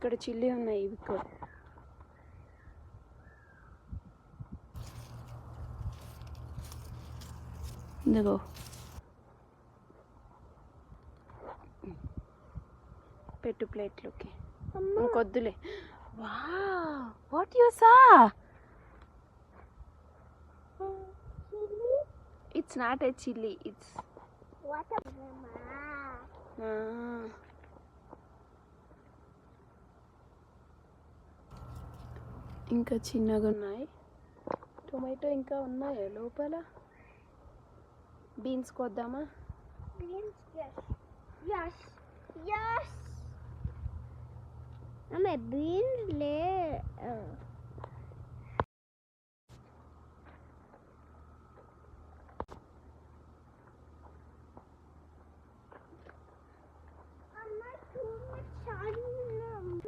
ఇక్కడ చిల్లీ ఉన్నాయి ఇవి కూడా. ఇదిగో పెట్టు ప్లేట్లోకి. ఇంకొద్దులే. What you saw? It's not a chilli, it's ఇంకా చిన్నగా ఉన్నాయి. టొమాటో ఇంకా ఉన్నాయా లోపల? బీన్స్ కొద్దామా? Beans, yes. Beans lay